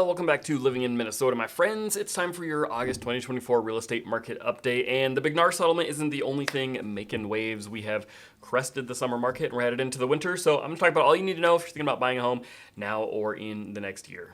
Welcome back to Living in Minnesota, my friends. It's time for your August 2024 real estate market update, and the Big NAR settlement isn't the only thing making waves. We have crested the summer market and we're headed into the winter, so I'm going to talk about all you need to know if you're thinking about buying a home now or in the next year.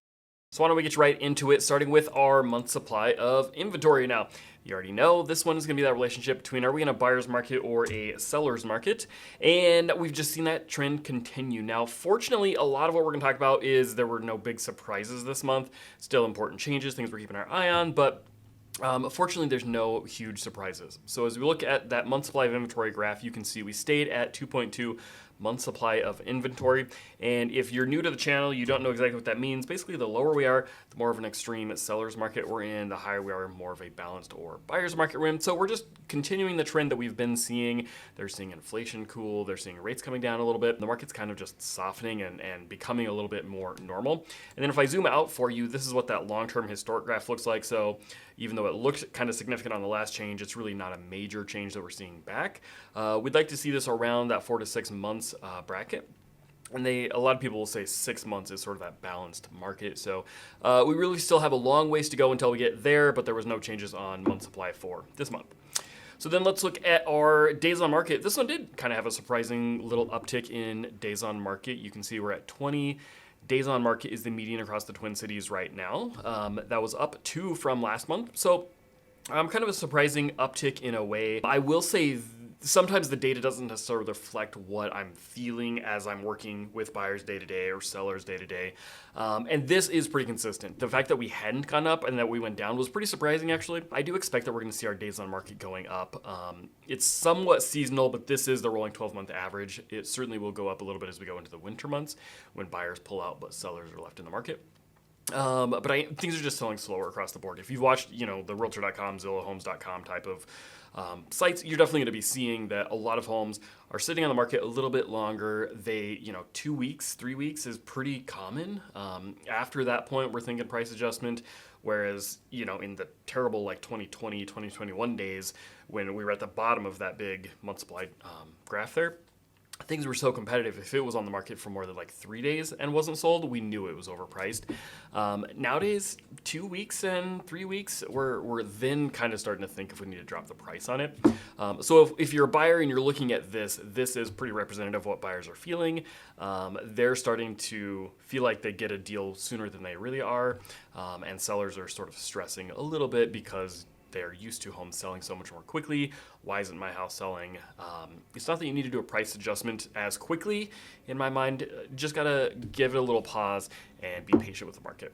So why don't we get right into it, starting with our month supply of inventory. Now, you already know this one is going to be that relationship between are we in a buyer's market or a seller's market, and we've just seen that trend continue. Now, fortunately, a lot of what we're going to talk about is there were no big surprises this month, still important changes, things we're keeping our eye on, but fortunately, there's no huge surprises. So as we look at that month supply of inventory graph, you can see we stayed at 2.2 month supply of inventory. And if you're new to the channel, you don't know exactly what that means. Basically, the lower we are, the more of an extreme seller's market we're in, the higher we are, more of a balanced or buyer's market we're in. So we're just continuing the trend that we've been seeing. They're seeing inflation cool, they're seeing rates coming down a little bit. The market's kind of just softening and becoming a little bit more normal. And then if I zoom out for you, this is what that long-term historic graph looks like. So even though it looks kind of significant on the last change, it's really not a major change that we're seeing back. We'd like to see this around that 4 to 6 months bracket. And a lot of people will say 6 months is sort of that balanced market. So we really still have a long ways to go until we get there, but there was no changes on month supply for this month. So then let's look at our days on market. This one did kind of have a surprising little uptick in days on market. You can see we're at 20 days on market is the median across the Twin Cities right now. That was up 2 from last month. So kind of a surprising uptick in a way. I will say sometimes the data doesn't necessarily reflect what I'm feeling as I'm working with buyers day to day or sellers day to day. And this is pretty consistent. The fact that we hadn't gone up and that we went down was pretty surprising, actually. I do expect that we're going to see our days on market going up. It's somewhat seasonal, but this is the rolling 12-month average. It certainly will go up a little bit as we go into the winter months when buyers pull out, but sellers are left in the market. But things are just selling slower across the board. If you've watched, the Realtor.com, ZillowHomes.com type of sites, you're definitely going to be seeing that a lot of homes are sitting on the market a little bit longer. 2 weeks, 3 weeks is pretty common. After that point, we're thinking price adjustment. Whereas, in the terrible 2020, 2021 days when we were at the bottom of that big month supply graph there, things were so competitive. If it was on the market for more than 3 days and wasn't sold, we knew it was overpriced. Nowadays, 2 weeks and 3 weeks, we're then kind of starting to think if we need to drop the price on it. So if you're a buyer and you're looking at this is pretty representative of what buyers are feeling. They're starting to feel like they get a deal sooner than they really are. And sellers are sort of stressing a little bit because they're used to homes selling so much more quickly. Why isn't my house selling? It's not that you need to do a price adjustment as quickly. In my mind, just gotta give it a little pause and be patient with the market.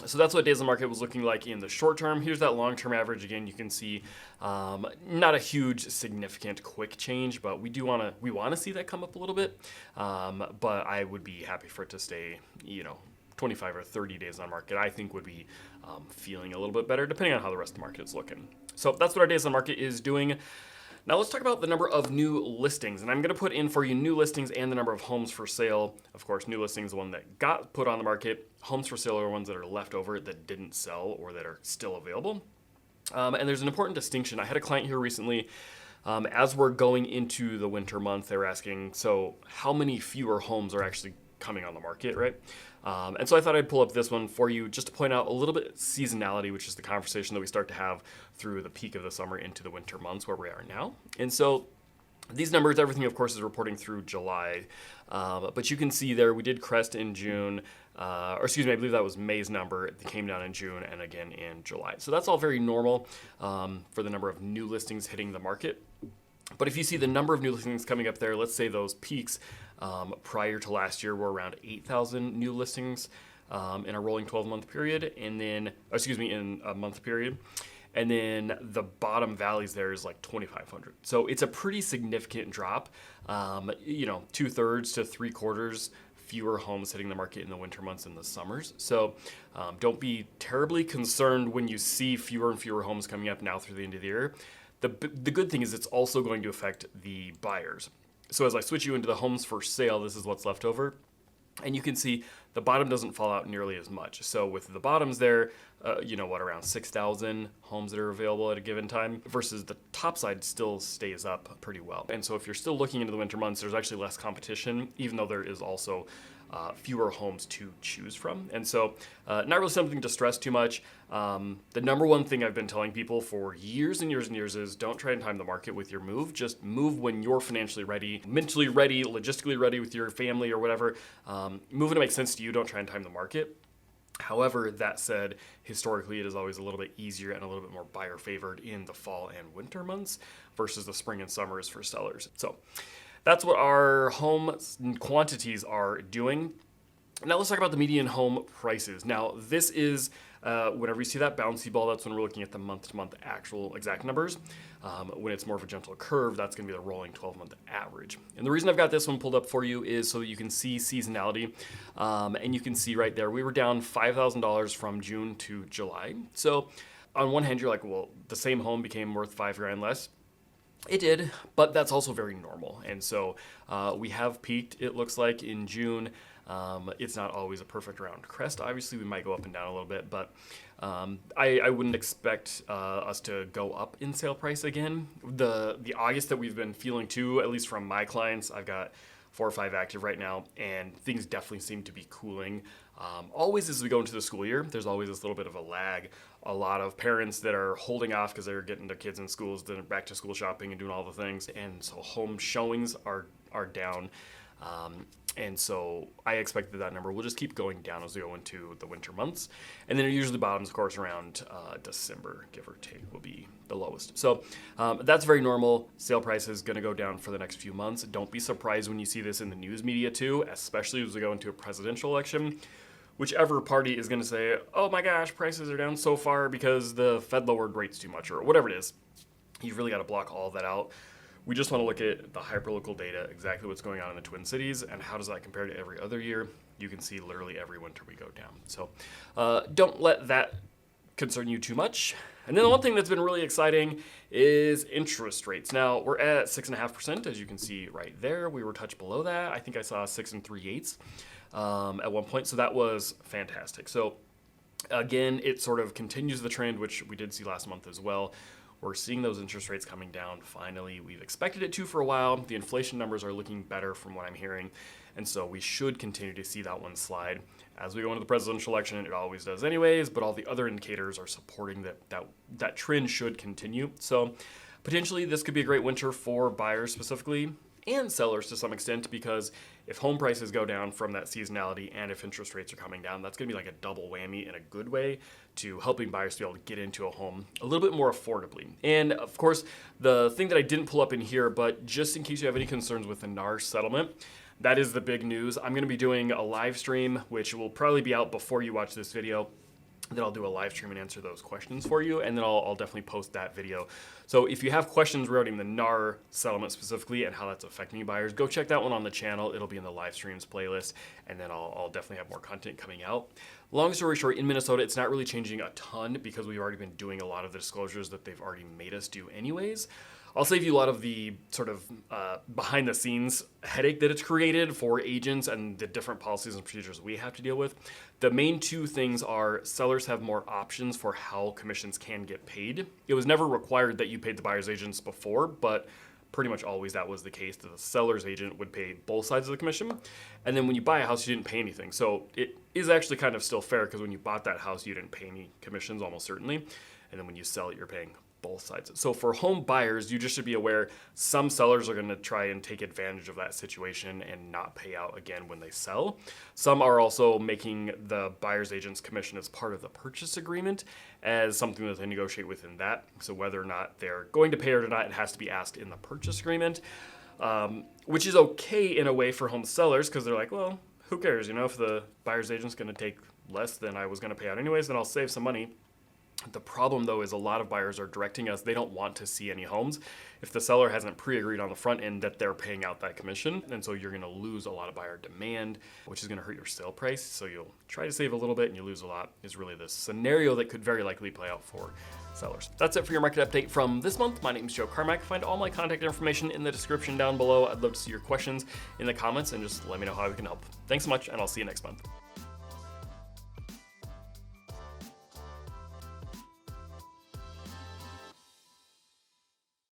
So that's what days on market was looking like in the short term. Here's that long-term average. Again, you can see not a huge, significant, quick change, but we want to see that come up a little bit. But I would be happy for it to stay, 25 or 30 days on market, I think would be feeling a little bit better depending on how the rest of the market is looking. So that's what our days on market is doing. Now let's talk about the number of new listings. And I'm going to put in for you new listings and the number of homes for sale. Of course, new listings, the one that got put on the market. Homes for sale are ones that are left over that didn't sell or that are still available. And there's an important distinction. I had a client here recently. As we're going into the winter month, they were asking, so how many fewer homes are actually coming on the market, right? And so I thought I'd pull up this one for you just to point out a little bit of seasonality, which is the conversation that we start to have through the peak of the summer into the winter months where we are now. And so these numbers, everything of course is reporting through July, but you can see there we did crest in June, I believe that was May's number. It came down in June and again in July. So that's all very normal for the number of new listings hitting the market. But if you see the number of new listings coming up there, let's say those peaks prior to last year were around 8,000 new listings in a rolling 12-month period, and then, in a month period. And then the bottom valleys there is 2,500. So it's a pretty significant drop, 2/3 to 3/4 fewer homes hitting the market in the winter months and the summers. So don't be terribly concerned when you see fewer and fewer homes coming up now through the end of the year. The good thing is it's also going to affect the buyers. So as I switch you into the homes for sale, this is what's left over. And you can see the bottom doesn't fall out nearly as much. So with the bottoms there, around 6,000 homes that are available at a given time versus the top side still stays up pretty well. And so if you're still looking into the winter months, there's actually less competition, even though there is also fewer homes to choose from. And so not really something to stress too much. The number one thing I've been telling people for years and years and years is don't try and time the market with your move. Just move when you're financially ready, mentally ready, logistically ready with your family or whatever. Move when it makes sense to you. Don't try and time the market. However, that said, historically, it is always a little bit easier and a little bit more buyer favored in the fall and winter months versus the spring and summers for sellers. So that's what our home quantities are doing. Now let's talk about the median home prices. Now this is, whenever you see that bouncy ball, that's when we're looking at the month-to-month actual exact numbers. When it's more of a gentle curve, that's gonna be the rolling 12-month average. And the reason I've got this one pulled up for you is so you can see seasonality. And you can see right there, we were down $5,000 from June to July. So on one hand, you're like, well, the same home became worth $5,000 less. It did, but that's also very normal. And so we have peaked, it looks like, in June. It's not always a perfect round crest. Obviously, we might go up and down a little bit, but I wouldn't expect us to go up in sale price again. The August that we've been feeling too, at least from my clients, I've got 4 or 5 active right now, and things definitely seem to be cooling. Always as we go into the school year, there's always this little bit of a lag. A lot of parents that are holding off because they're getting their kids in schools, then back to school shopping and doing all the things, and so home showings are down. And so I expect that number will just keep going down as we go into the winter months. And then it usually bottoms, of course, around December, give or take, will be the lowest. So that's very normal. Sale price is going to go down for the next few months. Don't be surprised when you see this in the news media too, especially as we go into a presidential election. Whichever party is going to say, oh my gosh, prices are down so far because the Fed lowered rates too much, or whatever it is. You've really got to block all of that out. We just want to look at the hyperlocal data, exactly what's going on in the Twin Cities, and how does that compare to every other year. You can see literally every winter we go down. So don't let that concern you too much. And then the one thing that's been really exciting is interest rates. Now we're at 6.5%, as you can see right there. We were touched below that. I think I saw 6 3/8 at one point, so that was fantastic. So again, it sort of continues the trend, which we did see last month as well. We're seeing those interest rates coming down finally. We've expected it to for a while. The inflation numbers are looking better from what I'm hearing. And so we should continue to see that one slide. As we go into the presidential election, it always does anyways, but all the other indicators are supporting that trend should continue. So potentially this could be a great winter for buyers specifically, and sellers to some extent, because if home prices go down from that seasonality and if interest rates are coming down, that's going to be like a double whammy in a good way to helping buyers to be able to get into a home a little bit more affordably. And of course, the thing that I didn't pull up in here, but just in case you have any concerns with the NAR settlement, that is the big news. I'm going to be doing a live stream, which will probably be out before you watch this video. Then I'll do a live stream and answer those questions for you, and then I'll definitely post that video. So if you have questions regarding the NAR settlement specifically and how that's affecting buyers, go check that one on the channel. It'll be in the live streams playlist, and then I'll definitely have more content coming out. Long story short, in Minnesota, it's not really changing a ton because we've already been doing a lot of the disclosures that they've already made us do anyways. I'll save you a lot of the sort of behind the scenes headache that it's created for agents and the different policies and procedures we have to deal with. The main two things are sellers have more options for how commissions can get paid. It was never required that you paid the buyer's agents before, but pretty much always that was the case, that the seller's agent would pay both sides of the commission. And then when you buy a house, you didn't pay anything. So it is actually kind of still fair because when you bought that house, you didn't pay any commissions almost certainly. And then when you sell it, you're paying both sides. So for home buyers, you just should be aware some sellers are going to try and take advantage of that situation and not pay out again when they sell. Some are also making the buyer's agent's commission as part of the purchase agreement as something that they negotiate within that. So whether or not they're going to pay it or not, it has to be asked in the purchase agreement, which is okay in a way for home sellers because they're like, well, who cares? You know, if the buyer's agent's going to take less than I was going to pay out anyways, then I'll save some money. The problem, though, is a lot of buyers are directing us. They don't want to see any homes if the seller hasn't pre-agreed on the front end that they're paying out that commission. And so you're going to lose a lot of buyer demand, which is going to hurt your sale price. So you'll try to save a little bit and you lose a lot is really the scenario that could very likely play out for sellers. That's it for your market update from this month. My name is Joe Carmack. Find all my contact information in the description down below. I'd love to see your questions in the comments and just let me know how I can help. Thanks so much, and I'll see you next month.